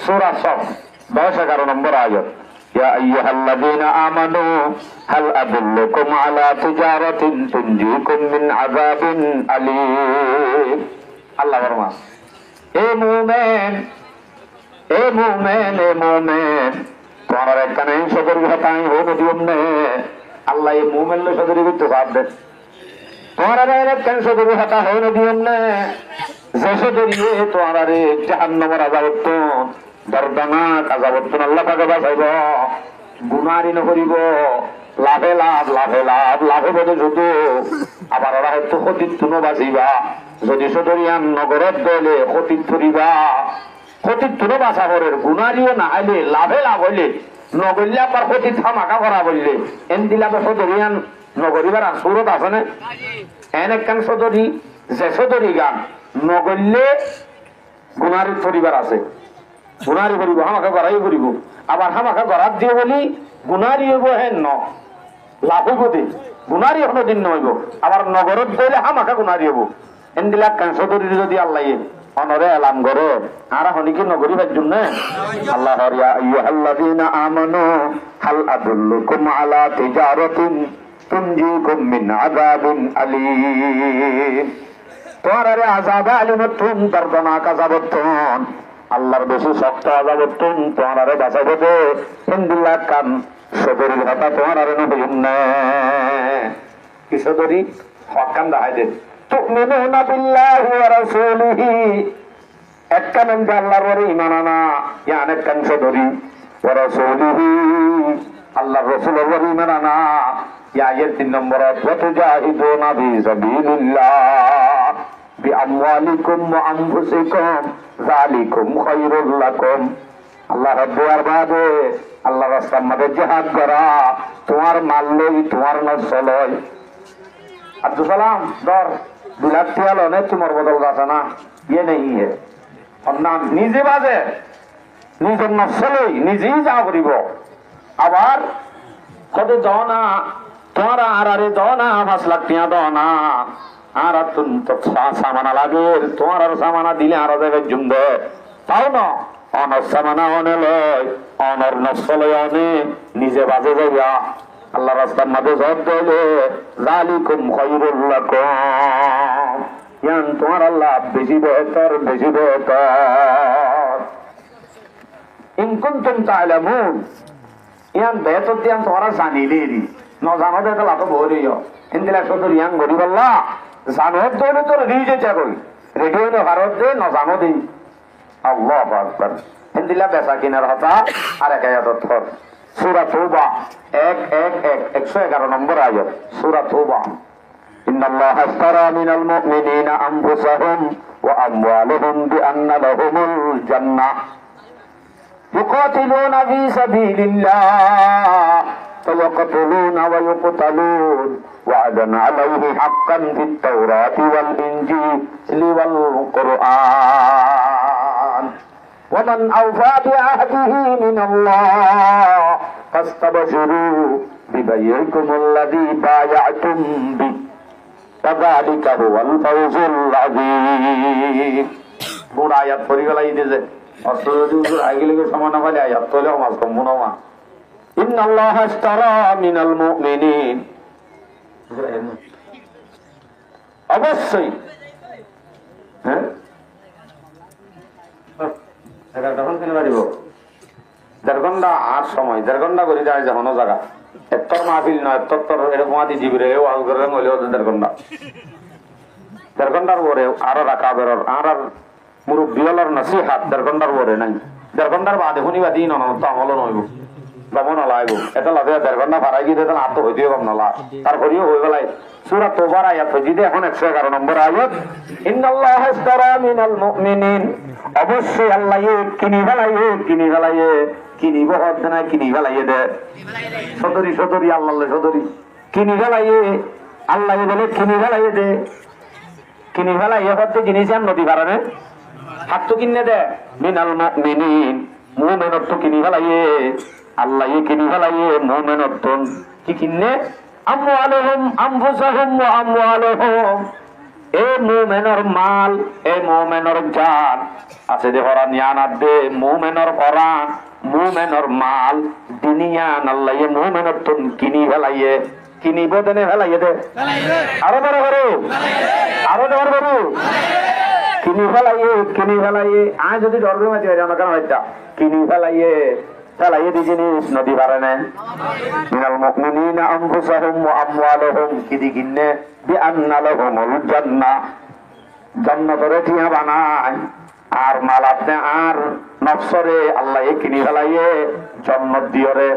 সূরা সফ 10-11 নম্বর আয়াত। ইয়া আইয়ুহাল্লাযীনা আমানু হাল আদুল্লুকুম আলা তিজারাতিন তুনজিকুম মিন আযাবিন আলীম। আল্লাহ ফরমান, এ মুমিন, এ মুমিন, এ মুমিন, তোমার একখানে সদর ঘটাই হোক দিও নে। আল্লাহ এই মুমিন লো সদর করতে পারবে, তোমার একখানে সদর ঘটা হোক দিও নে। যে সদরিয়ে তোমার জাহান্নামের আযাবত্তন দর্দনাক আযাবত্তন আল্লাহ পাকে বাঁচাইব, গুনারি নকরিব, লাভে লাভ, লাভে লাভ, লাভে বোধে শুধু। আবার ওরা হয়তো ক্ষতির তুনো বাঁচিবা, যদি সদরিয়ান নগরত গেলে ক্ষতির ধরিবা, ক্ষতির তুনো বাঁচা করে, গুনারিও না হাইলে লাভে লাভ হইলে, নগরলে আবার ক্ষতি থামাকা করা বললে এন দিলাবে সদরিয়ান নগরিবার সুরত আছে না? এন একখান সদরি, যে সদরি গান নগরলে গুনারি ধরিবার আছে, গুনারি করিব, হামাকা গড়াই করিব, আবার হামাকা গড়াত দিয়ে বলি গুনারি হইব, হেন ন লাভ হইব দে, গুনারি এখনো দিন নহইব, আবার নগরত গেলে হামাকা গুনারি হব। এন দিলা সদরি যদি আল্লাহ অনরে এলাম করে আর হনিকি নগরী ভাই জন্য আল্লাহ, ইয়া আইয়ুহাল্লাযীনা আমানু হাল আদুল্লুকুম আলা তিজারাতিন তুনজিকুম মিন আযাবিন আলীম। তোমারে আযাবে আলীমতুন দর্দনাক আযাবতুন, আল্লাহর বেশি শক্ত আযাবতুন তোমারে বাঁচাবে দে। হিন্দুল্লাহ কান সদরি কথা তোমারে নবীন না কি সদরি হকান দেখাই দে। তুমিনুনা বিল্লাহি ওয়া রাসূলিহি, একখান আল্লাহর ওপরে ঈমান আনা, ইয়ান একখান সদরি ওয়া রাসূলিহি, আল্লাহর রাসূলের ওপরে ঈমান আনা। ইয়া আয়াত 3 নম্বর, ওয়া তুজাহিদুনা ফি সাবিলিল্লাহ বিআমওয়ালিকুম ওয়া আনফুসিকুম যালিকুম খায়রুল লাকুম। আল্লাহ রাব্বুল বাদে আল্লাহ রাস্তার মধ্যে জিহাদ করা, তোমার মাল লই, তোমার নফস লই। আব্দুল সালাম দর বিলাত তিয়াল অনেক তোমার বদল আছে না, ইয়ে নেই হে নাম নিজে বাজে, নিজের নফসলই নিজেই যা করিব। আবার কত দাও না তোমার আরে দাও না, 5 লাখ টাকা দাও না, আর সামানা লাগে, তোমার আর সামানা দিলে আরো জায়গায় জুম দে তাও না, অনর সামানা অনে লয়, অনর নফসলই অনে, নিজে বাজে যাইয়া আল্লাহ রাস্তার মাঝে জব দিলে যালিকুম খায়রুল লাকুম, ইয়ান তোমার আল্লাহ বেশি বেহতর, বেশি বেহতর। ইন কুনতুম তা'লামুন, ইয়ান বেহতর দিয়ান তোমরা জানিলেই ন জানো দে তো লাতো বহরিও ইনদিলা সদর ইয়ান গরি বল্লা জানো দলে তো রেডি যেতে কই রেডিও নে ভারত দে ন জানো দেই। আল্লাহু আকবার। ইনদিলা বেচা কিনার হতা আর এক আয়াত ধর, সূরা তাওবা 111 নম্বর আয়াত, সূরা তাওবা। ইন্নাল্লাহা আশতারা মিনাল মুমিনিনা আনফুসাহুম ওয়া আমওয়ালাহুম বিআন্না লাহুমুল জান্নাহ ইউকাতিলুনা ফি সাবিলিল্লাহ ফায়াকতুলুনা ওয়া ইউকতালুন ওয়া'দান আলাইহি হাক্কান ফিত তাওরাতি ওয়াল ইনজিলি ওয়াল কুরআন ওয়া মান আওফা বিআহদিহি মিনাল্লাহ ফাস্তাবশিরু বিবাইইকুমুল্লাযী বায়া'তুম বিহি তাযালিকা হুয়াল ফাওজুল আযীম। পুরা আয়াত পড়ি গলাই দিছে অস্ত্র যদি হুজুর আইগিলে সমান হয় আয়াত তোলে মাস কম মনোমা। ইন্নাল্লাহা আশতারা মিনাল মুমিনিন, অবশ্যই হ্যাঁ তখন কিনে পারিব 1.5 ঘন্টা আর সময় 1.5 ঘন্টা করে যায় যখন জায়গা এত্তর মাহফিল নয় এত্তর এরকম আদি জিবিরে ওয়াজ করে হইলেও 1.5 ঘন্টা 1.5 ঘন্টার পরে আরো রাখা বেরোর আর মুরব্বিওয়ালার নসিহাত 1.5 ঘন্টার পরে নাই 1.5 ঘন্টার বাদে শুনিবা দিন তো আমলও নইব গমন লাগব এটা লাগে 1.5 ঘন্টা ভাড়াই গিয়ে তাহলে আত্ম হইতেও গম নলা তারপরেও হয়ে গেলাই। সূরা তাওবার আয়াত হইতে এখন 111 নম্বর আয়াত, ইন্নাল্লাহা আশতারা মিনাল মুমিনিন, অবশ্যই আল্লাহ কিনি ফেলাইয়ে কিনিব হচ্ছে না কিনি ফেলাইয়ে দে সদরি সদরি আল্লাহ সদরি কিনি ফেলাইয়ে আল্লাহ বলে কিনি ফেলাইয়ে দে, কিনি ফেলাইয়ে হচ্ছে জিনিস আর নদী পারে হাত তো কিনে দে মিনাল মুমিনিন, মুমিনত তো কিনি ফেলাইয়ে আল্লাহ কিনি ফেলাইয়ে মুমিনত কি কিনে আমওয়ালুহুম আনফুসাহুম ওয়া আমওয়ালুহুম, এ মুমেনর মাল, এ মুমেনর জান আছে দে হরান ইয়ানাত দে মুমেনর হরান মুমেনর মাল দুনিয়ান আল্লাহ এ মুমেনর তুন কিনি ফেলাইয়ে, কিনিব দেনে ফেলাইয়ে দে আরো বড় করো, আরো বড় করো, কিনি ফেলাইয়ে আয় যদি ধরবে মাঝে জানা কেন হইতা কিনি ফেলাইয়ে ফেলাইয়ে দি জিনিস নদী পারে না। মিনাল মুমিনিনা আনফুসাহুম ওয়া আমওয়ালুহুম কিদি কিন্নে বিআন্না লাহুমুল জান্নাহ, জান্নাতরে টিয়া বানায় আর মাল আপনি আর নফসরে আল্লাহ কিনি ফেলাইয়ে জান্নাত দিয়রে।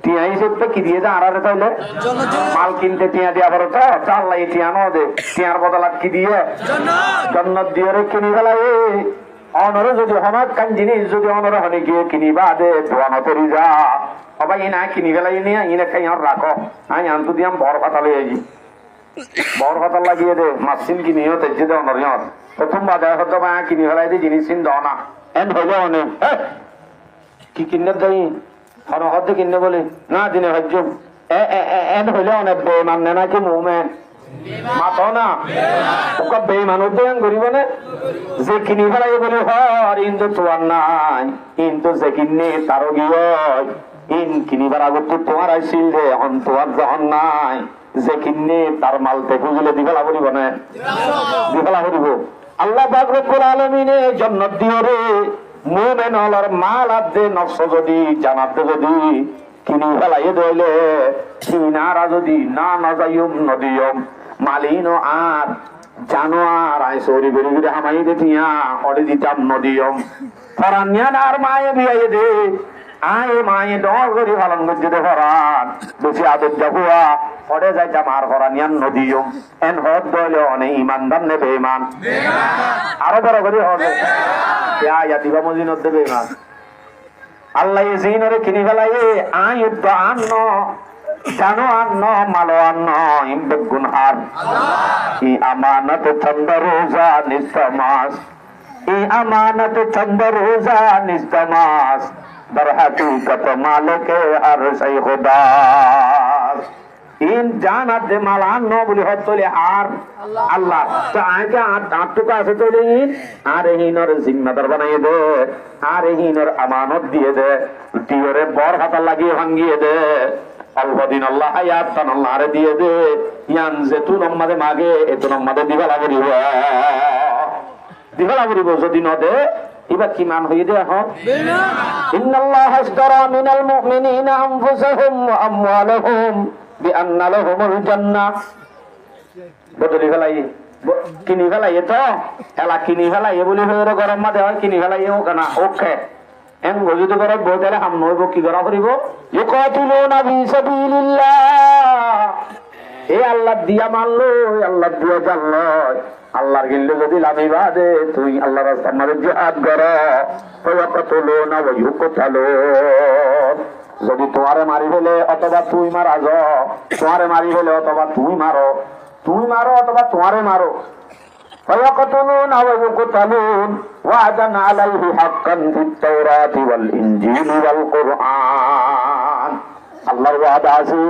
টিয়া হিসেবে কি দিয়ে যা আরারে তাইলে মাল কিনতে টিয়া দিয়া পারো তো আল্লাহ টিয়া নো দে, টিয়ার বদলাত কি দিয়ে জান্নাত দিয়রে কিনি ফেলাইয়ে। অনরে যদি হনাত কান জিনিস যদি অনরে হনে গিয়ে কিনিবা দে দোয়ানো তরি যা সবাই ইনা কিনি ফেলাই নিয়ে ইনে খাই আর রাখো আমি আনতু দিয়াম বড় কথা লই আইছি, বড় কথা লাগিয়ে দে মাসিন কিনিও তেজে দে অনর ইয়ত প্রথম বাজার হতো বা কিনি ফেলাই দে জিনিস চিন দাও না এন হইলে অনে কি কিনে দেই হন হতে কিনে বলি না দিনে হজ্জ এন হইলে অনেক বে মানে নাকি মুমেন মাতো না ওকে বেঈমান উদ্যয়ন করিব না যে কিনি ফেলাই বলে হর ইন তো তোমার নাই ইন তো যে কিনে তারও গিয়ে ইন কিনিবার আগত তোমার আইছিল যে এখন তোমার যখন নাই যে কিনে তার মালতে খুঁজলে দিবেলা করিব না দিবেলা করিব। আল্লাহ পাক রব্বুল আলামিনে জান্নাত দিও রে মুমিন হলার মাল আদে নফস যদি জানাত যদি কিনি ফেলাই দইলে কিনারা যদি না যাইম নদিয়ম মালিনো আর জানোয়ার আই সরি গরি গরি হামাই দেতিয়া অডে দিতাম নদিয়ম ফরানিয়ান আর মায়ে বিয়ে দে আয় মায়ে ডর গরি পালন করছে দে ফরান বেশি আদর যাবুয়া অডে যাইতাম আর ফরানিয়ান নদিয়ম এন হদ দইলে অনে ইমানদার নে বেঈমান আরো বড় গরি হবে ইয়া ইয়াতিবা মজিনত দে বেঈমান আল্লাহ জিনরে কিনি ফেলাইয়ে আয় উদ্দ আন্ন জানো আন্ন মালো আন্ন ইমবেগুন হার ই আমানত চন্দ রোজা নিস্তমাস ই আমানত চন্দ রোজা নিস্তমাস দর হাকিকত মালিকে আর সেই খোদা ইন জানাত দে মাল আন্ন বলি হত তোলে আর আল্লাহ তো আগে আটটুকু আছে তোলে ইন আর হিনর জিম্মাদার বানাইয়ে দে আর হিনর আমানত দিয়ে দে দিওরে বর হাতা লাগিয়ে ভাঙ্গিয়ে দে অল্পদিন আল্লাহ হায়াত তান আল্লাহ আরে দিয়ে দে ইয়ান যে তুন আমাদে মাগে এতুন আমাদে দিবালা করিব দিবালা করিব যদি ন দে এবার কি মান হয়ে দে এখন ইন্নাল্লাহ আশতারা মিনাল মুমিনিনা আনফুসাহুম ওয়া আমওয়ালাহুম বিআন্না লাহুমুল জান্নাহ বদলি ফেলাই কিনি ফেলাই তো এলা কিনি ফেলাই বলি হয়ে গরম মাদে হয় কিনি ফেলাই ও কানা ওকে এন যদি করে বই তাহলে হাম নইব কি করা করিব ইউকাতিলুনা ফি সাবিলিল্লাহ এ আল্লাহ দিয়া মানলো আল্লাহ দিয়া জানলো আল্লাহর গিল্লে যদি লামিবা দে তুই আল্লাহর রাস্তায় মাঝে জিহাদ কর ফায়াকাতুলুনা ওয়া ইউকাতালুন যদি তোমারে মারি ফেলে অথবা তুই মারা যাও তোমারে মারি ফেলে অথবা তুই মারো অথবা তোমারে মারো فيقتلون ويقتلون وعدا عليه حقا في التوراة والإنجيل والقرآن আল্লাহর ওয়াদা আছে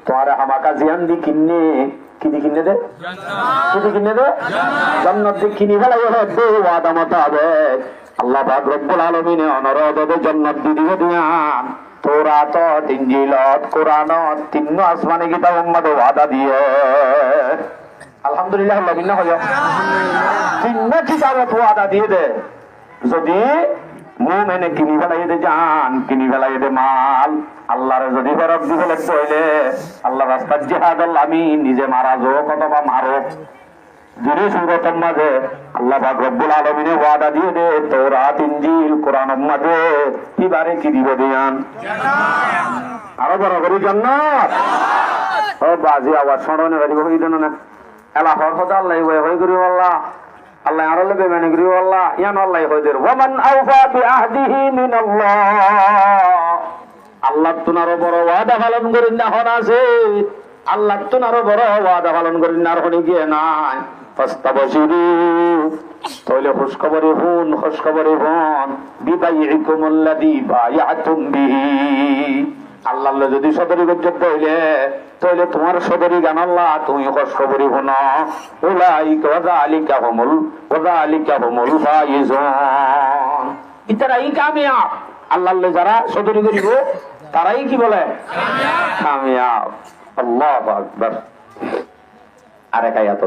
তোমারে হামাকা জিয়ান দি কিন্নে কি দি কিন্নে দে জান্নাত দি কিনি ফেলাই হবে ওয়াদা মোতাবেক আল্লাহ পাক রব্বুল আলামিন অনুরোধ দে জান্নাত দি দিবে দিয়ান তৌরাত ইনজিল কোরআন তিন আসমানি কিতাব উম্মত ওয়াদা দিয়ে আলহামদুলিল্লাহ লবিনা হইও তিন কিতাবত ওয়াদা দিয়ে দে যদি মুমিনে কিনি ফেলাই দে জান কিনি ফেলাই দে মাল আল্লাহর যদি ফরক দি ফেলে কইলে আল্লাহ রাস্তায় জিহাদ আমি নিজে মারা যাও অথবা মারো যিনি সূরাতের মাঝে আল্লাহ পাক রব্বুল আলামিন ওয়াদা দিয়ে দে তাওরাত ইনজিল কোরআনের মাঝে কিবারে কি দিব দিয়ান জান্নাত আরো বড় করে জান্নাত ও বাজি আওয়াজ শোনে গাড়ি হই দেন না এলা হর কথা আল্লাহ হই করি আল্লাহ আল্লাহ আর লবে মানে করি আল্লাহ ইয়ান আল্লাহ হই দের ওমান আওফা বিআহদিহি মিনাল্লাহ আল্লাহ তুনারো বড় ওয়াদা পালন করেন না হন আছে আল্লাহ তুনারো বড় ওয়াদা পালন করেন না আর হনি গিয়ে নাই ফাস্তাবশিরু তাহলে খুশখবরে হন বিবাইকুমুল্লাযী বায়াতুম বিহি আল্লাহ যদি সদরি গজ্জত হইলে তাহলে তোমার সদরি গান আল্লাহ তুমি কষ্ট করি হন ওয়াযালিকা হুমুল ফাইজুন ইতারাই কামিয়াব আল্লাহ যারা সদরি করিব তারাই কি বলে কামিয়াব আল্লাহু আকবার আরেক আয়াত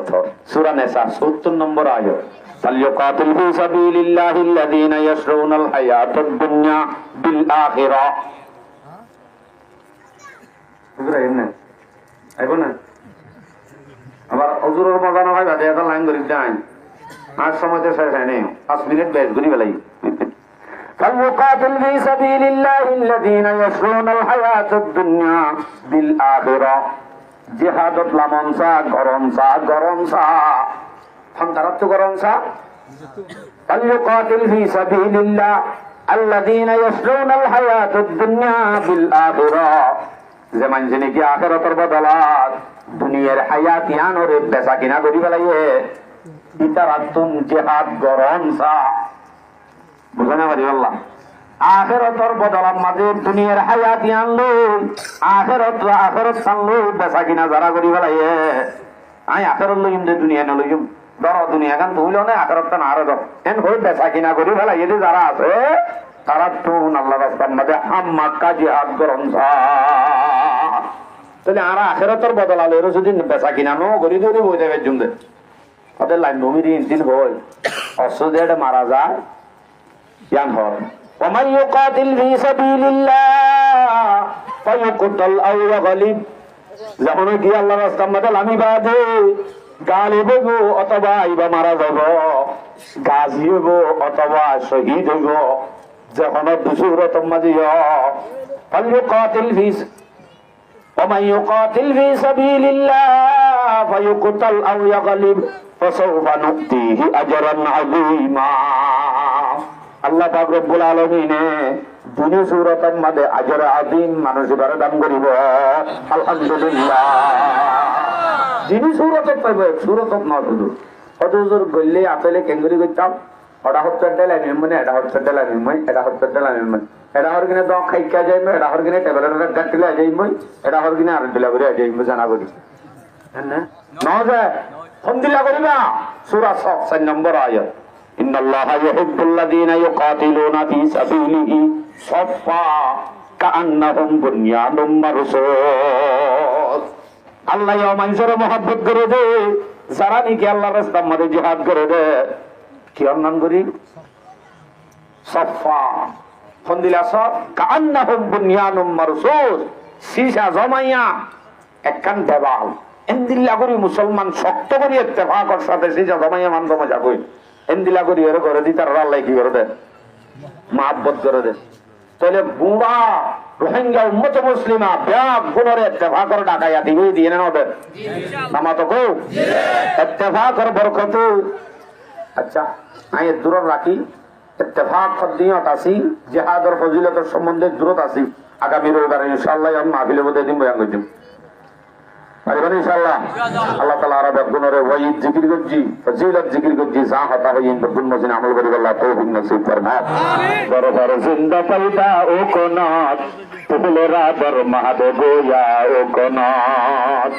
সূরা নিসা 70 নম্বর আয়াত ফালইউকাতিল ফি সাবিলিল্লাহিল্লাযীনা ইয়াশরুনাল হায়াতাদ দুনিয়া বিল আখিরা ইব্রাহিম না আইবো না আবার হুজুরের মজা না হয় বাদে একটা লাইন ধরে যাই আজ সময়তে শেষ হয়নি 5 মিনিট বেশ ঘুরি বেলাই فليقاتل في سبيل الله الذين يشرون الحياة الدنيا بالآخرة জিহাদত লামনসা গরমসা ফন্তারাত গরমসা فليقاتل في سبيل الله الذين يشرون الحياة الدنيا بالآخرة যেমন যিনি কি আখিরাতের বদলাত দুনিয়ার হায়াত ইয়ানরে বেচা কিনা করি ফেলাইয়ে ইতারাতুম জিহাদ গরমসা বুঝানা পারি আল্লাহ আখিরাতের বদলাত মাঝে দুনিয়ার হায়াত ইয়ান লই আখিরাত সানলো বেচা কিনা যারা করি ফেলাইয়ে আই আখিরাত লইম যে দুনিয়া ন লইম ধর দুনিয়া গান তুইল না আখিরাতটা না আরে এন হই বেচা কিনা করি ফেলাইয়ে যে যারা আছে তারা তো আল্লাহ রাস্তার মধ্যে হাম্মাক্কা জিহাদ গরমসা তাহলে আর আখেরাতের বদলালে এর যদি বেচা কিনা নো গরি ধরে বই দেবে জুমদে ওদের লাইন নমিরি ইনতিন হয় অসুদেড মারা যায় ইয়ান হর ওমান ইউকাতিল ফি সাবিলিল্লাহ ফায়ুকতাল আও ইয়াগলিব যখন কি আল্লাহর রাস্তার মধ্যে লামি বাদে গালিব হইব অথবা আইবা মারা যাব গাজী হইব অথবা শহীদ হইব যখন দুসুরত মাজিয়া ফালইউকাতিল ফি ومن يقاتل في سبيل الله فيقتل أو يغلب فسوف نؤتيه أجرا عظيما আল্লাহ পাক রব্বুল আলামিন দুনি সূরাতের মধ্যে আজর আযীম মানুষের দান করিব আলহামদুলিল্লাহ যিনি সূরাতে পাইবে সূরাত না শুধু হযুর গল্লে আপেলে কেঙ্গুরি গইতাম ওটা হচ্ছে ডেলামি মানে এটা হচ্ছে ডেলামি মানে এটা হচ্ছে ডেলামি মানে এটা হরগিনে দ খাইকা যাইমে এটা হরগিনে টেবলের গাটলে যাইমে এটা হরগিনে আর দিলাবরে যাইমে জানা করি না নজে ফন্দিলা করিবা সূরা 6 নম্বর আয়াত ইন্নাল্লাহা ইউহিব্বুল্লাযীনা ইউকাতিলুনা ফি সাবিলিহি সাফফা কাআন্নাহুম বুনয়ানুম মারসুস আল্লাহ ইয়া মানুষের মহব্বত করে দে যারা নাকি আল্লাহর রাস্তার মধ্যে জিহাদ করে দে কি নাম করি সাফফা ফন্দিলা সব কাআন্নাহুম বুনয়ানুম মারসুস সিসা জমাইয়া একখান দেওয়াল এন্দিল্লা করি মুসলমান শক্ত করি ইত্তেফাকর সাথে সিসা জমাইয়া মান জমা কই এন্দিলা করি এর করে দি তার আল্লাহ কি করে দে মহব্বত করে দে তাহলে বুড়া রোহিঙ্গা উম্মত মুসলিমা ব্যাগ গুণরে ইত্তেফাকর ডাকাইয়া দিবে দিয়ে না ওদের নামা তো কো ইত্তেফাকর বরকত আচ্ছা আমি দূর রাখি ইত্তেফাক ফদিয়ত আসি জিহাদের ফজিলতের সম্বন্ধে দূরত আসি আগামী রবিবার ইনশাআল্লাহ আমি মাহফিলের মধ্যে দিন বয়ান করব পারবেন ইনশাআল্লাহ আল্লাহ তাআলা আর বেগুনরে ওয়াইদ জিকির করজি ফজিলত জিকির করজি যা হতা হইন বেগুন মজিন আমল করি আল্লাহ তৌফিক নসিব ফরমা দরবার জিন্দা পাইদা ও কোনাত তুলেরা দর মহাদেব গোয়া ও কোনাত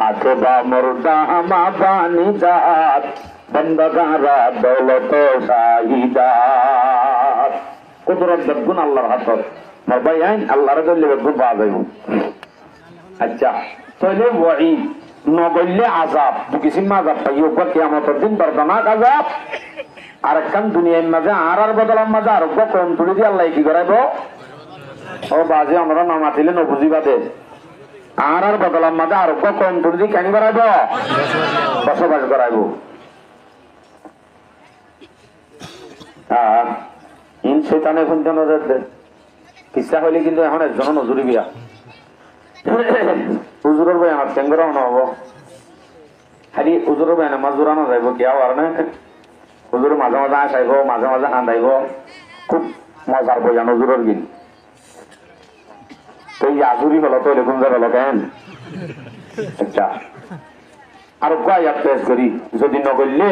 আতবা মুর্দা মা বানি জাত বন্দগারা দৌলত শাহিদাত কুদরত বেগুন আল্লাহর হাতত নবাই আইন আল্লাহর গলে বেগুন পাওয়া যাইব আচ্ছা তাহলে ওয়াইদ নগল্লে আযাব দুকিসিম আযাব পাইও বা কিয়ামতের দিন দর্দনাক আযাব আর একখান দুনিয়ার মাঝে আর বদলার মাঝে আর কম তুলে দিয়ে আল্লাহ কি করাইব ও বাজে আমরা নামা দিলে নবুঝিবা দে আর বদলার মাঝে আর কম তুলে দিয়ে কেন করাইব বসবাস করাইব হ্যাঁ ইন শয়তানে কোনটা নজর দে কিসা হইলে কিন্তু এখন একজন নজরি বিয়া হুজুরের বয়ান আর কেঙ্গরাও না হবো খালি হুজুরের বয়ান মাছ জোরানো যাইব কি আর না হুজুর মাঝে মাঝে আসাইব মাঝে মাঝে আন্দাইব খুব মজার বয়ান হুজুরের গিন তো এই আজুরি হলো তো এরকম যে হলো কেন আচ্ছা আর আয়াত পেশ করি যদি নগরলে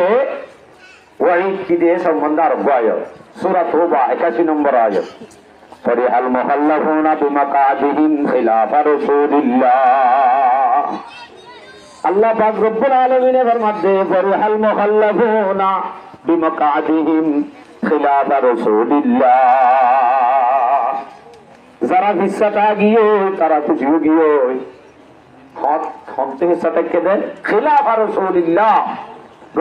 ওয়াইদ কি দিয়ে সম্বন্ধে আর আয়াত সূরা তাওবা 81 নম্বর আয়াত ফরিহাল মুখাল্লাফুনা বিমাকাদিহিম খিলাফা রাসূলিল্লাহ। আল্লাহ পাক রব্বুল আলামিন ফরমাতে ফরিহাল মুখাল্লাফুনা বিমাকাদিহিম খিলাফা রাসূলিল্লাহ। যারা হিস্সাটা গিয়ে তারা খুশি গিয়ে হিস্সাটাকে দেন খিলাফা রাসূলিল্লাহ।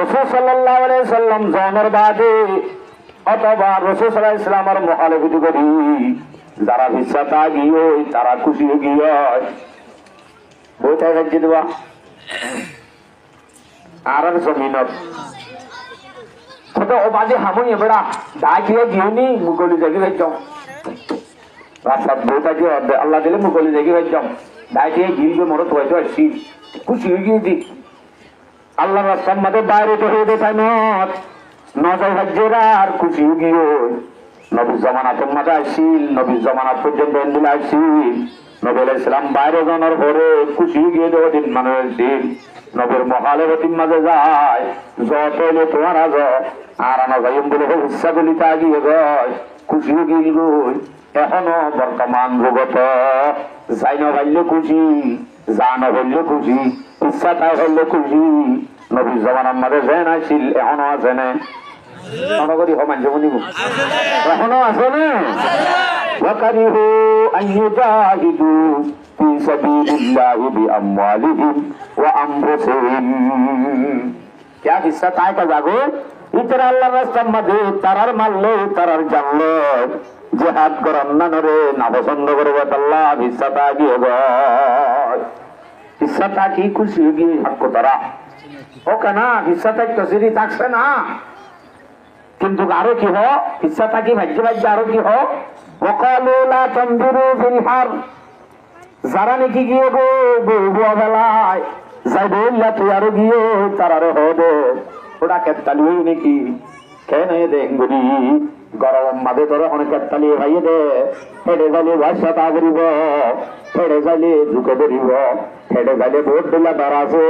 রাসূল সাল্লাল্লাহু আলাইহি সাল্লাম জন্মের বাদে অথবা রাসূল সাল্লাল্লাহু আলাইহি সাল্লামের মুখালিফতি করি যারা হিস্সাটা গিয়ে তারা খুশি গিয়ে বইটা রাজ্যে দেওয়া আর জমিনত ছোট ও বাজে হামুই বেড়া ডাকিয়ে গিয়েনি মুগলি জাগি ভাইজাম রাস্তার বইটা যে আল্লাহ দিলে মুগলি জাগি ভাইজাম ডাকিয়ে গিলবে মরত হয়তো আসছি খুশি হয়ে গিয়েছি আল্লাহ রাস্তার মাঝে বাইরে তো হয়ে দেখায় মত নজর হজ্জেরা আর খুশি হয়ে গিয়ে নবী জমানাতের মাঝে আসছিল নবী জমানাত পর্যন্ত এন্দিলে আসছিল নবী আলাইহিস সালাম বাইরে জানার পরে খুশি হয়ে গিয়ে দেওয়া দিন মানে আসছিল নবীর মহালেবতির মাঝে যায় যত এলে তোমার আজ আর আনা যাইম বলে ইচ্ছা গলিতে আগিয়ে গয় খুশি গিল গই এখনো বর্তমান জগত যাই না ভাইলে খুশি যা না হইলে খুশি ইচ্ছা তাই হইলে খুশি নবীর জমানার মাঝে যেন আসছিল এখনো আছে না মনে সমান জীবনী এখনো আছে না ওয়াকারিহু আন ইউজাহিদু ফি সাবিলিল্লাহি বিআমওয়ালিহিম ওয়া আনফুসিহিম। क्या हिस्सा काय का जागो इतर আল্লাহর রাস্তার মধ্যে তারার মারলে তারার জানলে জিহাদ করার না রে না পছন্দ করবে আল্লাহ হিস্সাটা গিয়ে গয় হিস্সাটা কি খুশি গিয়ে হক তারা ও কেনা হিস্সাটা তসিরি থাকছে না কিন্তু আরো কি হ হিস্সাটা কি ভাগ্য ভাগ্য আরো কি হ ওয়াকালু লা তানজুরু ফিল হার যারা নাকি গিয়ে গো বুয়া বেলায় যাই বললা তুই আরো গিয়ে তারারে হবে ওটা কেতালি হই নাকি খেয়ে নেই দেখি গরম মাঝে ধরে অনেক কেতালি ভাইয়ে দে হেঁটে যাইলে ভাষা তা করিব হেঁটে যাইলে ঢুকে ধরিব হেঁটে যাইলে ভোট দিলা তারা আছে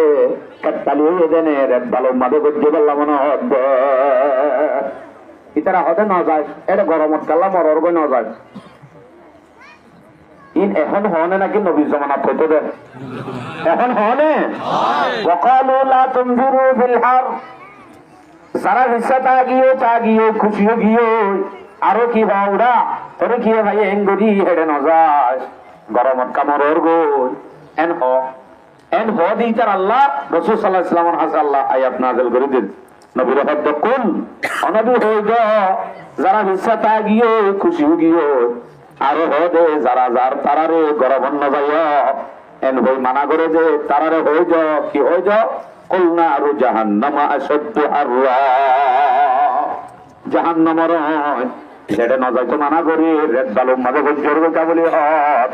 কেতালি হইয়ে দেনে রেড ভালো মাঝে করতে পারলাম মনে হবে ইতারা হতে না যায় এটা গরমত কাল্লা মরর গই না যায় ইন এখন হনে নাকি নবীর জামানাত হইতে দে এখন হনে ওয়াকালু লা তুনজিরু ফিল হার যারা হিস্সাটা গিয়ে খুশি গিয়ে আরো কি ভাওরা তোরে কি ভাই এঙ্গরি হেডে না যায় গরমত কামরর গো এন হ দিতার আল্লাহ রাসূল সাল্লাল্লাহু আলাইহি ওয়াসাল্লাম হাসা আল্লাহ আয়াত নাযিল করে দিন নবীর হদ্দ কোন অনবী হই গো যারা হিস্সাটা গিয়ে খুশি গিয়ে আরো হদে যারা যার তারারে গরবন্ন যাইয়া এন হই মানা করে যে তারারে হই যাও কি হই যাও কুলনা আরু জাহান্নামা আশাদ্দু হাররা জাহান্নামর সেটা না যাইতো মানা করি রেড বালুর মাঝে গজ্জর গজা বলি হত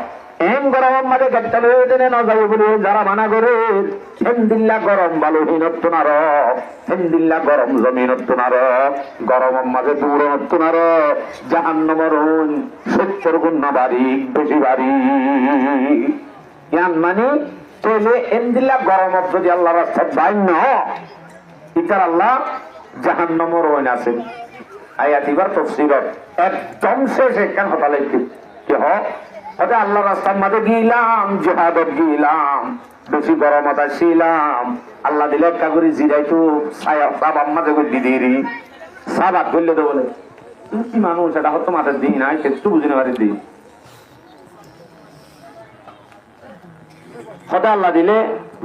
এম গরম মাঝে গজ্জাল হয়ে দেনে না যাই বলি যারা মানা করে হেন্দিল্লা গরম বালু হিনত্ব না র হেন্দিল্লা গরম জমিনত্ব না র গরম মাঝে দূরত্ব না র জাহান্নামর 70 গুণ না বাড়ি বেশি বাড়ি ইয়ান মানে তাহলে এন্দিল্লা গরম যদি আল্লাহ রাস্তা যাই না ইতার আল্লাহ জাহান্নামর ওইন আছে আয়াত এবার তাফসীরত একদম শেষে কেন হতা লাগবে কি হতে আল্লাহ রাস্তার মাঝে গিলাম জিহাদত গিলাম বেশি গরমত আসিলাম আল্লাহ দিলে একটা করে জিরাইতো সাবাব মাঝে করে দিদি সাবাত করলে তো বলে কি মানুষ এটা হতো মাথার দিই না একটু বুঝিনে পারি দিই হতে আল্লাহ দিলে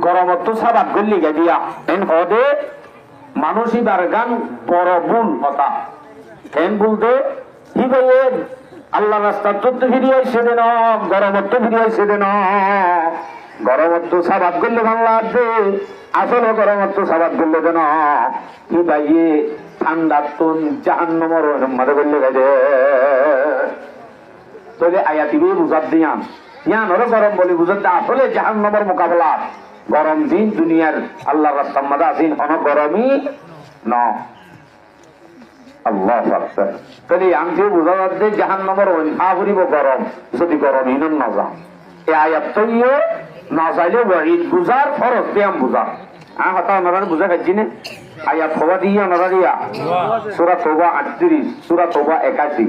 গরমত তো সাবাত করলি গে দিয়া এন হদে মানুষই বার গান বড় ভুল হতা এন বলতে কি ভাইয়ে আল্লাহ রাস্তার তো ফিরিয়ে আইসে দেন গরমত তো ফিরিয়ে আইসে দেন গরমত তো সাবাত করলে ভালো লাগবে আসলে গরমত তো সাবাত করলে দেন কি ভাইয়ে ঠান্ডা তো জাহান্নামর মাঝে করলে গেছে তাহলে আয়াতিবে বুঝাত দিয়াম ইয়ান ওরা গরম বলি বুঝাতে আসলে জাহান্নামের মোকাবেলা গরম দিন দুনিয়ার আল্লাহ রাস্তার মাঝে আসিন অন গরমই ন আল্লাহ তাহলে আমি বুঝা যাচ্ছে জাহান্নামের আবরিব গরম যদি গরম ইন না যা এই আয়াত তো না চাইলে ওয়াহিদ বুঝার ফরজ ব্যায়াম বুঝা হতা ওনারা বুঝা খাচ্ছি না আয়াত হওয়া দিয়ে ওনারা দিয়া সূরা তওবা 38 সূরা তওবা 81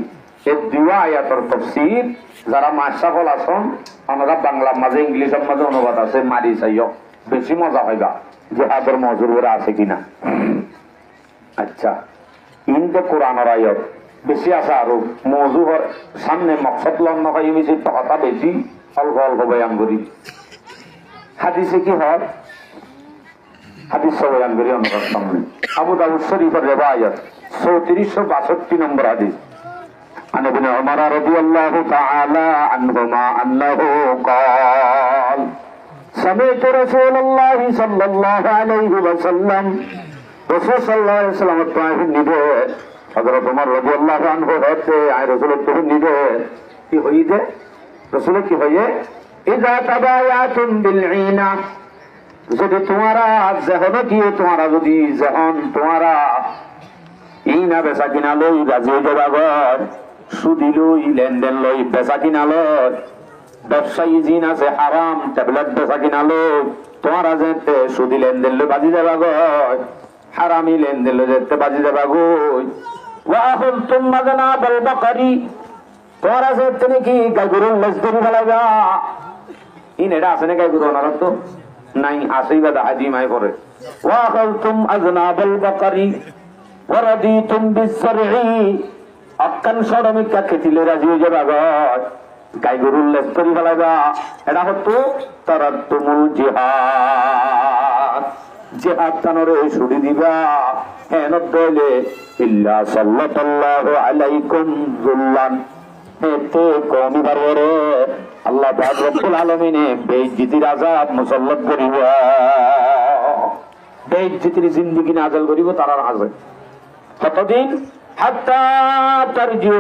এই দুই আয়াতের তাফসীর যারা মাশরাফল আছেন আমরা বাংলার মাঝে ইংলিশের মাঝে অনুবাদ আছে মারি চাইও বেশি মজা হইবা জিহাদের মজুর ওরা আছে কিনা। আচ্ছা ইনতে কোরআনের আয়াত বেশি আছে আরো মজুর সামনে মকসদ লন হয় বেশি কথা বেশি অল্প অল্প বয়ান করি। হাদিসে কি হয় হাদিস বয়ান করি আমার সামনে আবু দাউদ শরীফের রিওয়ায়াত 3462 নম্বর হাদিস عن ابن عمر رضي الله تعالى عنهما أنه قال سمعت رسول الله صلى الله عليه وسلم رسول صلى الله عليه وسلم الطائف النبي حضرت عمر رضي الله عنه هاتي عن رسول الطائف النبي কি হইতে রসুল কি হইয়ে إذا تبايعتم بالعينة যদি তোমারা জহন কি তোমারা যদি জহন তোমারা ইনা বেচা কিনা লই রাজি হয়ে যাবার সুদি লই লেনদেন লই বেচা কিনা লই ব্যবসায়ী জিন আছে হারাম ট্যাবলেট বেচা কিনা লই তোমারা যেতে সুদি লেনদেন লই বাজি যাবা গয় হারামি লেনদেন লই যেতে বাজি যাবা গই ওয়াহুল তুম্মা জানাবাল বাকারি তোরা যেতে নাকি গায়গরুল লজদরি ফেলাইবা ইন এটা আছে না গায়গরু ওনার তো নাই আসেই বা দাহাজি মাই করে ওয়াহুল তুম আজনাবাল বাকারি ওয়ারাদিতুম বিসরঈ আক্কান সরমিকা খেতিলে রাজি হয়ে যাবা গয় গায়গরুল লজদরি ফেলাইবা এটা হতো তারাতুমুল জিহাদ জিহাদ কানরে ছুটি দিবা হেন দলে ইল্লা সাল্লাল্লাহু আলাইকুম যুল্লান এতে কমি বাররে আল্লাহ পাক রব্বুল আলামিনে বেইজ্জতির আযাব মুসাল্লাত করিব বেইজ্জতির জিন্দেগি নাযিল করিব তারার আযাব কতদিন হাত্তা তারজিউ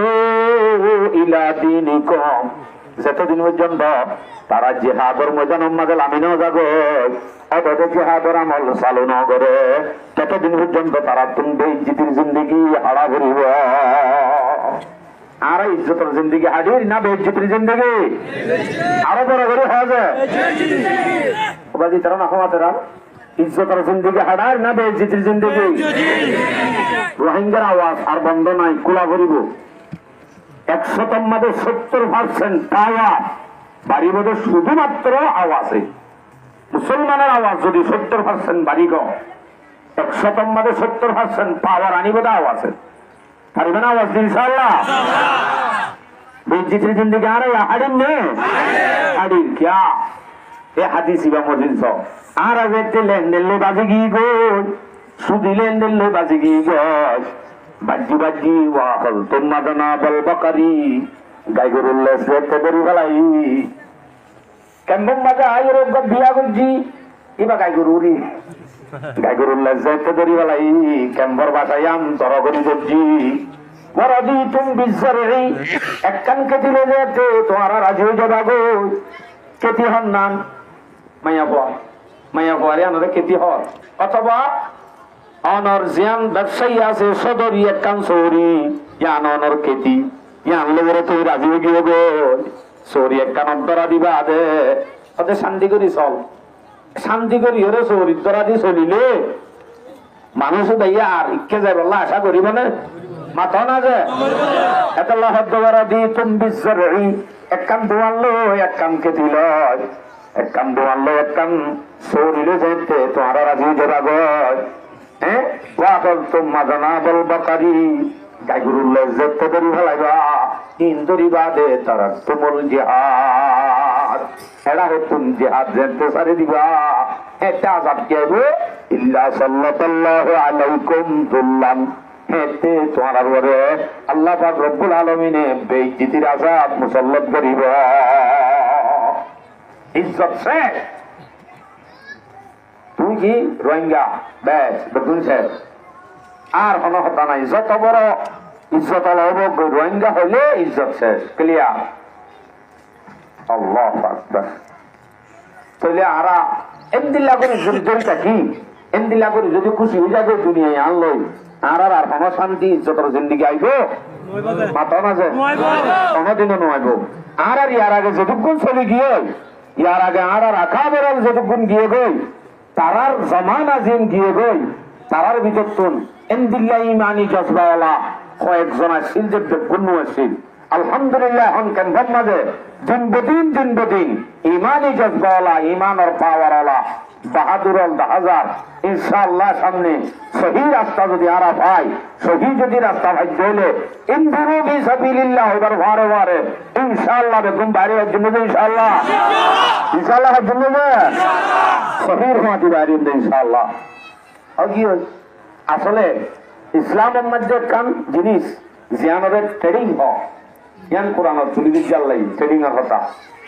ইলা দীনিকুম যতদিন পর্যন্ত তারা জিহাদের ময়দানের মাঝে লামিনেও যাবে অথচ জিহাদের আমল চালু না করে ততদিন পর্যন্ত তারা তুমি বেইজ্জতির জিন্দেগি হারা করিব আর ইজ্জতের জিন্দেগি হারিয়ে না বেইজ্জতির জিন্দেগি আরো বড় করে হয়ে যায় বাজি তারা না ক্ষমাতেরা ইজ্জতের জিন্দেগি হারার না বেইজ্জতির জিন্দেগি রোহিঙ্গার আওয়াজ আর বন্ধ নাই খোলা করিব 100 মধ্যে 70% আওয়াজ বাড়ি মধ্যে শুধুমাত্র আওয়াজে মুসলমানের আওয়াজ যদি 70% বাড়ি গো 100 মধ্যে 70% পাওয়ার আনিব আওয়াজে পারবে না আওয়াজ ইনশাআল্লাহ বেইজ্জতির জিন্দেগি আর হারিন নে হারিন क्या এ হাদিসি বা মজিনস আর আগে লেনদেন লে বাজে গি গো সুদি লেনদেন লে বাজে গি গো বাজি বাজি ওয়াহল তুম্মা জানাবাল বাকারি গায়গরুল লজদরি ফেলাই কেমন মজা আইরে বিয়া করছি ইবা গায়গরুরি গায়গরুল লজদরি ফেলাই কেমবর বাসায়াম তরগরি করছি ওয়ারাদিতুম বিসরঈ একখান কেতিলে যেতে তোমারা রাজি হয়ে যাবা গো কেতি হন নাম মাইয়া পরে আমাদের কেতি হন অথবা অনর জিয়ান ব্যবসায়ী আছে সদরি একখান সৌরি ইয়ান অনর কেতি ইয়ান লোকের তুই রাজি হয়ে গিয়ে গো সৌরি একখান অন্তরা দিবা দে ওদের শান্তি করি চল শান্তি করি ওরে সৌরির দরা দি চলিলে মানুষ দাইয়া আর ইকে যায় বললা আশা করি মানে মাথা না যে এত লাহদ্দরা দি তুম বিসরঈ একখান দোয়ান লয় একখান কেতি লয় একখান দোয়ান লয় একখান সৌরিলে যেতে তোমারা রাজি হয়ে যাবা গয় হ্যাঁ ওয়াহল তুম্মা জানাবাল বাকারি গায়গরুল লজদরি ফেলাইবা ইন্দরি বাদে তারাতুমুল জিহাদ এরা হতুন জিহাদ যেতে সারি দিবা এটা আযাব কি হবে ইল্লা সাল্লাল্লাহু আলাইকুম যুল্লান হেতে তোমার উপরে আল্লাহ পাক রব্বুল আলামিনে বেইজ্জতির আযাব মুসাল্লাত করিব ইজ্জত শেষ তুই কি রোহিঙ্গা ব্যাস বেগুন শেষ আর কোনো কথা নাই যত বড় ইজ্জত হব রোহিঙ্গা হইলে ইজ্জত শেষ ক্লিয়ার আল্লাহু আকবার তাহলে আরা এমদিল্লা করে যদি থাকি এমদিল্লা করে যদি খুশি হয়ে যাবে দুনিয়ায় আনলই আর আর কোনো শান্তি ইজ্জতের জিন্দেগি আইব মাথা মাঝে কোনোদিনও নয় আর আর ইয়ার আগে যেটুকুন চলে গিয়ে ইয়ার আগে আর আর আখা বেরল যেটুকুন গিয়ে গই তারার জমানা যেন গিয়ে গই তারার ভিতর তুন এমদিল্লা ইমানি জজবাওয়ালা কয়েকজন আসছিল যে বেগুন আসছিল আলহামদুলিল্লাহ এখন কেন্দ্রের মাঝে দিন বদিন ইমানই জজবাওয়ালা, ইমানের পাওয়ারওয়ালা, বাহাদুর হাজার ইনশাআল্লাহ সামনে সহি রাস্তা যদি আরা পাই, সহি যদি রাস্তা ভাগ্য হইলে ইনফিরু ফি সাবিলিল্লাহ এবার ভারে ভারে ইনশাআল্লাহ বেগম বাইরে জন্য ইনশাআল্লাহ জন্য সহির মাটি বাইরে ইনশাআল্লাহ। আসলে ইসলামের মধ্যে কান জিনিস জিয়ানদের ট্রেডিং হয়, ইয়ান কোরআনের তুলি দিচ্ছে আল্লাহ ট্রেডিং এর কথা,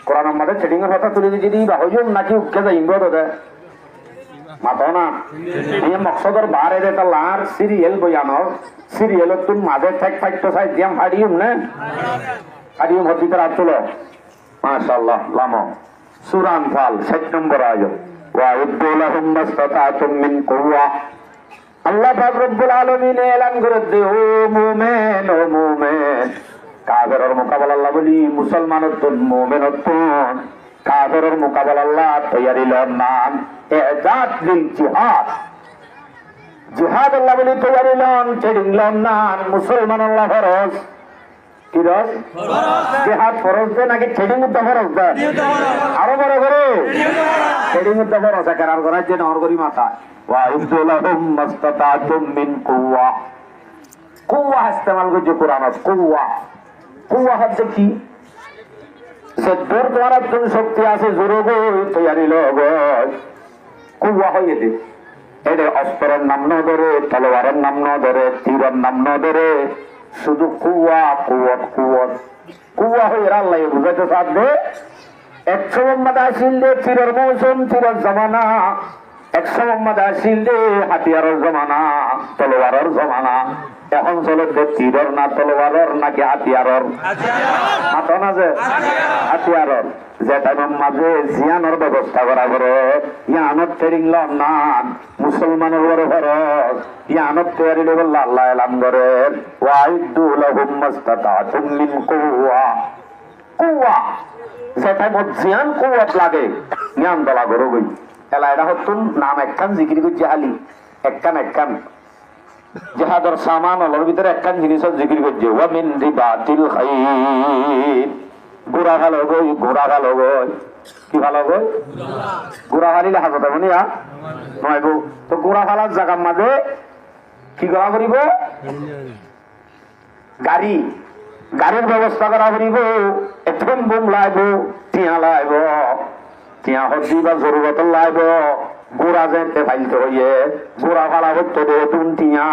কোরআনের মধ্যে ট্রেডিং এর কথা তুলি দিচ্ছে দিই বা হইজন নাকি উঠকে যায় ইংরেজ ওদের মাতো না মকসদর বারে রেটা লার সিরিয়াল বয়ানোর সিরিয়াল তুন মাঝে ঠেক ফাইট চাই দিয়াম হারিম না হারিম হতি তার তুলো মাশাআল্লাহ লামো সূরা আনফাল 7 নম্বর আয়াত ওয়া উদ্দুলাহুম মাসতাতাতুম মিন কুওয়া। আল্লাহ পাক রব্বুল আলামিন এলান করে দে ও মুমিন ও মুমিন, কাফেরের মোকাবেলা আল্লাহ বলি মুসলমানের তো মুমিনের তো কাফেরের মোকাবেলা আল্লাহ তৈয়ারি লন নাম এজাত লিল জিহাদ, জিহাদ আল্লাহ বলি তৈয়ারি লন ট্রেনিং লন নাম মুসলমান আল্লাহ ফরজ কি রস জিহাদ ফরজ দে নাকি ট্রেনিং উদ্দা ফরজ দে আরো বড় করে ট্রেনিং উদ্দা ফরজ কারার করার জন্য অরগরি মাথা ওয়া উদ্দুলাহুম মাসতাতাতুম মিন কুওয়া। কুওয়া ইস্তেমাল করছে কোরআনত, কুওয়া কুওয়া হচ্ছে কি সে দূর তোমার তুমি শক্তি আছে জোর তৈয়ারি লগ কুওয়া হয়ে দে এদের অস্ত্রের নাম ন ধরে, তলোয়ারের নাম ন ধরে, তীরের নাম ন ধরে, শুধু কুওয়া কুয়ত কুয়ত কুওয়া হয়ে আল্লাহ বুঝাইতে সাথে 100 মোহাম্মদ আসিল দে তীরের মৌসুম তীরের জমানা, 100 মোহাম্মদ আসিল দে হাতিয়ারের জমানা তলোয়ারের জমানা। এখন চলে তীরের না তলোয়ারের নাকি হাতিয়ারের মাথা না যে হাতিয়ারের যে টাইমের মাঝে জিয়ানোর ব্যবস্থা করা করে ইয়ানত ট্রেনিং লন না মুসলমানের বড় ফরজ ইয়ানত তৈরি বলল আল্লাহ এলান করে ওয়াইদু লাহুম মাসতাতাতুম মিন কুওয়া। কুওয়া যে টাইমত জিয়ান কুওয়াত লাগে জ্ঞান দলা গরো গই এলা এটা হতুন নাম একখান জিকির করছে আলী একখান জিহাদের সামান অলর ভিতরে একখান জিনিসের জিকির করছে ওয়া মিন রিবাতিল খাইর। গোড়া ভালো গই কি ভালো গই গোড়া হারিলে হাজত হবে না নয় গো তো গোড়া ফালার জায়গার মাঝে কি করা করিব গাড়ির ব্যবস্থা করা করিব এখন বোম লাইব টিয়া লাইব টিয়া হদ্দি বা জরুরত লাইব গোড়া যেতে ফাইলতে হইয়ে গোড়া ফালা হতো দে তুন টিয়া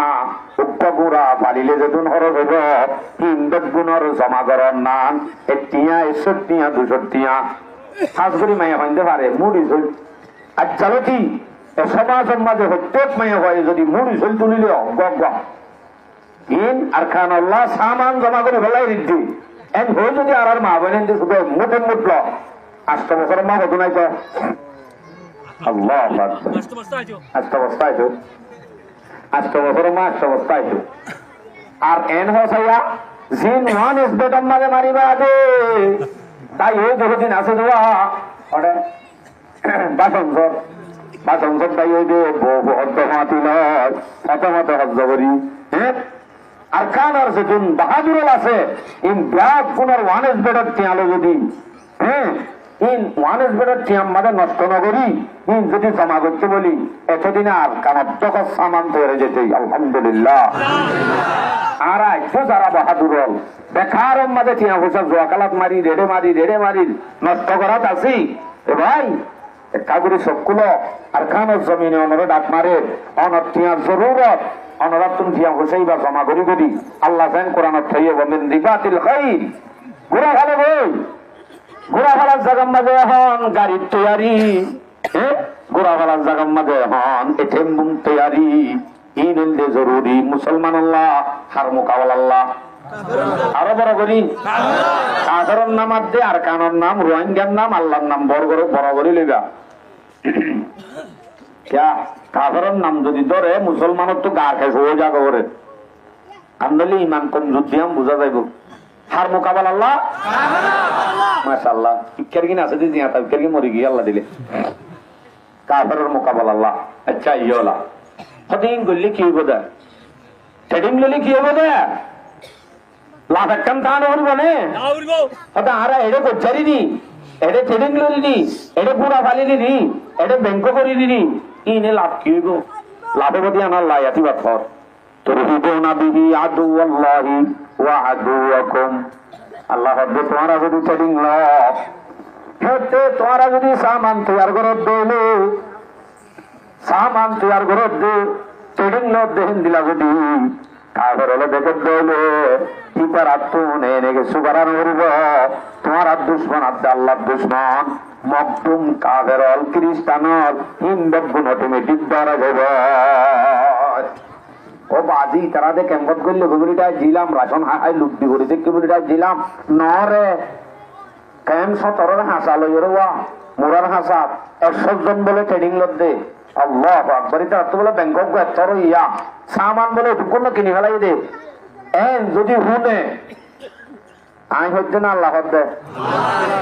উক্ত গোড়া ফালিলে যেতুন খরচ হইব 3 গুণর জমা করার নাম 1 টিয়া 1 টিয়া 200 টিয়া খাস করে মাইয়া ফাইনতে পারে মুড়ি চল আর চালতি সমাজের মাঝে প্রত্যেক মাইয়া হয় যদি মুড়ি চল তুলিলে ইন আর খান আল্লাহ সামান জমা করে ফেলাই রিদ্ধি এন হয়ে যদি আর মা বোনেন শুধু মুঠে মুঠল 8 বছরের মা হতো নাই তো আল্লাহ 8 বছরের মা 8 বছর আইতো আর এন হসাইয়া জিন ওয়ান ইস বেটার মাঝে মারিবা দে তাই ওই যতদিন আছে দেওয়া ওটা বাসন তাই ওই যে হদ্দ মাতি নয় মতো হজ্জ করি হ্যাঁ আর খান আর যেদিন বাহাদুর আছে ইন ব্যাগ পুনর ওয়ান ইস বেটার টিয়ালো যদি হ্যাঁ ইন ওয়ান ইস বেটার টিয়াম মাঝে নষ্ট নগরী ইন যদি জমা করতে বলি এতদিন আর কানত সামান তৈরি যেতে আলহামদুলিল্লাহ। আর আইসো যারা বাহাদুর বেকার মাঝে টিয়া পয়সা জোয়া কালাত মারি রেড়ে মারি নষ্ট করাত আছি এ ভাই কাগুরি সবগুলো আর খানোর জমিনে অনরে ডাক মারে অনর টিয়ার জরুরত অনরাত তুমি টিয়া পয়সাই বা জমা করি আল্লাহ জান কোরআনত থাইয়ে বলেন রিবাতিল খাইর। ঘোড়া ভালো বই ঘোড়া ভালার জায়গার মাঝে এখন গাড়ির তৈয়ারি ঘোড়া ভালার জায়গার মাঝে এখন এটিএম বুম তৈয়ারি ইনন্দে জরুরি মুসলমান আল্লাহ হার মোকাবল আল্লাহ আরো বড় করি কাজরের নাম আদে আর কানোর নাম রোহিঙ্গার নাম আল্লাহর নাম বড় করি লইবা কাজরের নাম যদি ধরে মুসলমানের তো গা খেয়ে হয়ে যাবে ওরে আন্দোলি ইমান কোন যুদ্ধিয়াম বোঝা যাইব হার মোকাবল আল্লাহ মাশাআল্লাহ ইক্কার কিনা আছে দিদি আতা ইক্কার কি মরি গিয়ে আল্লাহ দিলে কাফেরের মোকাবল আল্লাহ আচ্ছা ইয়োলা হদিন গলি কি হইব দা ট্রেডিং ললি কি হইব দা লাভ একখান তা নকরিব নে ওটা আরা এড়ে গোচারি নি এড়ে ট্রেডিং লরি নি এড়ে পুরা ফালি নি এড়ে ব্যাংক করি নি ইনে লাভ কি হইব লাভে বদি আনার লাইয়াতি বাথর তুরহিবুনা বিহি আদুওয়াল্লাহি ওয়া আদুওয়াকুম আল্লাহ হদ্দে তোমারা যদি ট্রেডিং লও হেতে তোমারা যদি সামান তৈয়ার করত দলে সামান তৈয়ার করত দে ট্রেডিং লও দেহিন দিলা যদি কাফের হলে দেখে দলে ইতার আত্মন এনে সুগারান করিব তোমার আর দুশ্মন আব্দ আল্লাহর দুশ্মন মকদুম কাফের অল খ্রিস্টানর হিন্দব গুণ অটোমেটিক দ্বারা যাব ও বাজি তারা দে কেমত করলে গুগলিটা জিলাম রাশন হাই লুকদি করে দেখে গুগলিটা জিলাম নরে কেম 17 হাসা লই রওয়া মুরার হাসা 100 জন বলে ট্রেডিং লদ দে আল্লাহু আকবার এটা তো বলে ব্যাংকক এতর ইয়া সামান বলে কোন কিনে ফেলাই দে এন যদি হুনে আই হচ্ছে না আল্লাহ হদ্দে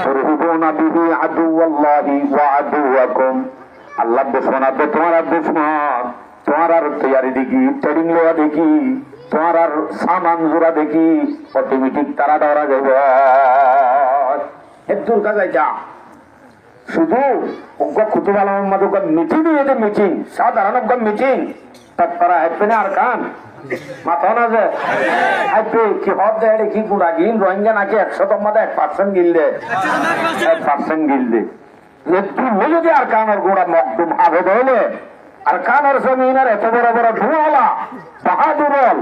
তুরহিবুনা বিহি আদুওয়াল্লাহি ওয়া আদুওয়াকুম আল্লাহ দুশমন আব্দে তোমার দুশমন তোমার আর তৈয়ারি দেখি ট্রেডিং লোয়া দেখি তোমার আর সামান জোড়া দেখি অটোমেটিক তারা ডরা যাবে দূর কাজাই যা শুধু অজ্ঞ কুতুব আলম মিটিং এতে মিটিং সাধারণ অজ্ঞ মিটিং তারা হ্যাপেনে আর কান মাথা না যে হ্যাপে কি হব দেয় কি গুড়া গিল রোহিঙ্গা নাকি 100 তোর মধ্যে 1% গিল দে 1% গিল দে যদি আর কানের গোড়া মকদুম হবে ধরলে আর কানের জমিনের এত বড় বড় ধোঁয়ালা বাহাদুরল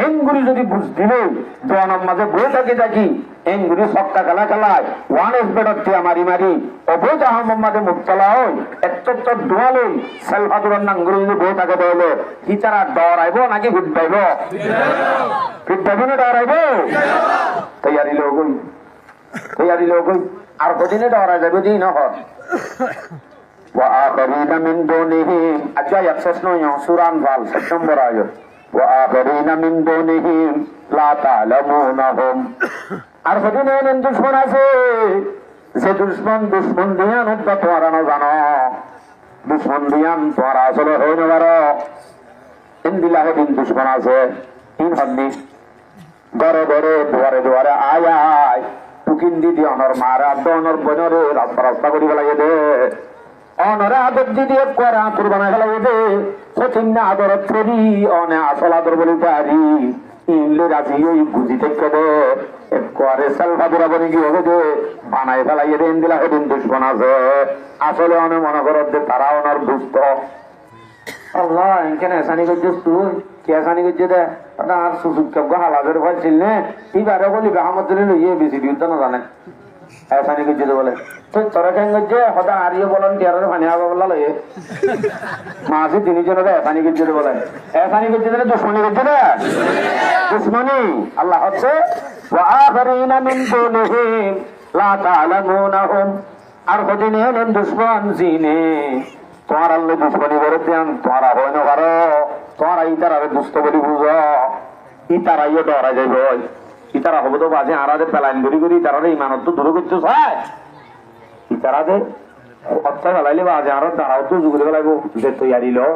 এনগুলি যদি বুঝ দিলে জোয়ানের মাঝে বই থাকি থাকি এনগুলি সবটা খেলা খেলায় ওয়ান এস বেডর মারি মারি অবৈধ আহমদে মুক্তলা হয় এত দোয়ালই সেলভাদুরের নাঙ্গুলি যদি বই থাকে তাহলে কি তারা ডরাইব নাকি ফিটবাইব ফিটবাইব না ডরাইব তৈয়ারি লোক আর কদিনে ডরা যাবে দিই নহর وآخرين من دونهم أجاي أكسسنا سوران فال سبتمبر آيات وآخرين من دونهم لا تعلمونهم أرفدين أن دشمن আছে যে দুশ্মন দিয়ান উদ্বা তোমারা না জানো দুশ্মন দিয়ান তোমারা আসলে হই না পারো ইন্দিলাহে দিন দুশ্মন আছে তিন হন্নি ঘরে ঘরে দুয়ারে আয় আয় টুকিন দিদি অনর মারা অনর বনরে রাস্তা করি ফেলাই দে অনরে আদর দিদি করে আতুর বানাই ফেলাই দে সচিন না আদর ফেরি অনে আসল আদর বলি পারি ইনলে রাজি ওই গুজি থেকে দে করে সালভাদুরা বনি কি হবে দে বানাই ফেলাই দে ইন্দিলা হেদিন দুশ্মন আছে আসলে অনে মনে করত দে তারা অনর দুষ্ট আল্লাহ এখানে এসানি করছিস তুই কে এসানি করছে দে আর সুসুক হালাদের ভয় ছিল নে এবারে বলি আহমদ লইয়ে বেশি দিন তো না জানে এসানি করছে তো বলে তুই তোরা কেন করছে হঠাৎ আরিও বলেন টিয়ারের পানি হবে বললা লইয়ে মাসি তিনজন এসানি করছে বলে এসানি করছে দুশ্মনী করছে রে দুশ্মনী আল্লাহ হচ্ছে ওয়াআখারিনা মিন দুনিহিম লা তা'লামুনাহুম আর কদিন এলেন দুশ্মন জিনে তোমার আল্লাহ দুশ্মনী করে দেন তোমারা হয় না পারো তোমারা ইতারারে দুষ্ট বলি বুঝো ইতারাইও ডরা যাইব ইতারা হবো তো বাজে আরাদের পেলাইন করি ইতারারে ইমানত তো দূর করতে চায় ইতারাদের অর্থাৎ ফেলাইলে বাজে আরব দাঁড়াও তো জুগুরি ফেলাইব যে তৈয়ারি লো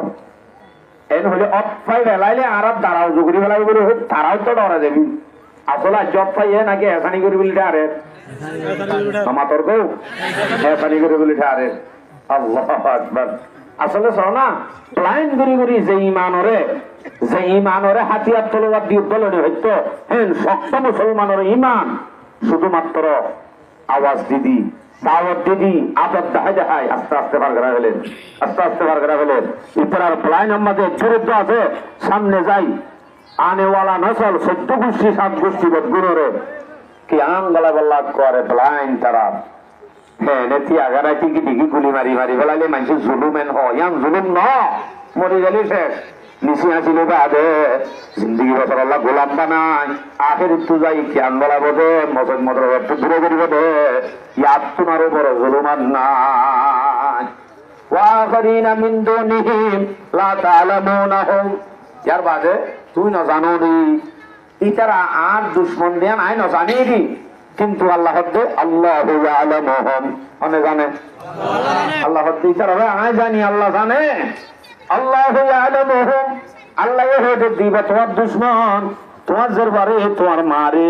এন হলে অফাই ফেলাইলে আরব দাঁড়াও জুগুরি ফেলাই বলে তারাও তো ডরা যাবি আসলে জব পাই নাকি এসানি করি বলি আরে মাতর কেউ এসানি করি বলি আরে আল্লাহ আকবার আসলে শোনো না প্লাইন ঘুরি যে ইমানরে হাতিয়ার তলোয়ার দিয়ে উদ্দোলনে হইতো হ্যাঁ শক্ত মুসলমানের ইমান শুধুমাত্র আওয়াজ দিদি দাওয়াত দিদি আদর দেখায় আস্তে আস্তে পার করা ফেলেন ইতার প্লাইন আমাদের চরিত্র আছে সামনে যাই আনেওয়ালা নসল 14 গোষ্ঠী 7 গোষ্ঠী বদগুণরে কি আঙ্গলা বল্লা করে প্লাইন তারা হ্যাঁ নেতি আগারা টিকি গুলি মারি ফেলাইলে মানুষ জুলুমেন হয় জুলুম ন মরি গেলি শেষ নিচে আসিলে বাদে জিন্দগি বছর আল্লাহ গোলাম বানাই আখের একটু যাই জ্ঞান বলা বোধে মজদ মদর একটু দূরে করি বোধে ইয়াদ তোমারও বড় জুলুম আর নাই ওয়াখারিনা মিন দুনিহিম লা তা'লামুনাহুম ইয়ার বাদে তুই না জানো দি ইতারা আর দুশ্মন দিয়া নাই না জানি দি কিন্তু আল্লাহ হদ্দে আল্লাহু ইয়ালামুহুম অনে জানে আল্লাহ হদ্দে ইতারা আয় জানি আল্লাহ জানে আল্লাহু ইয়ালামুহুম আল্লাহ হদ্দে দিবা তোমার দুশ্মন তোমার জরবারে তোমার মারে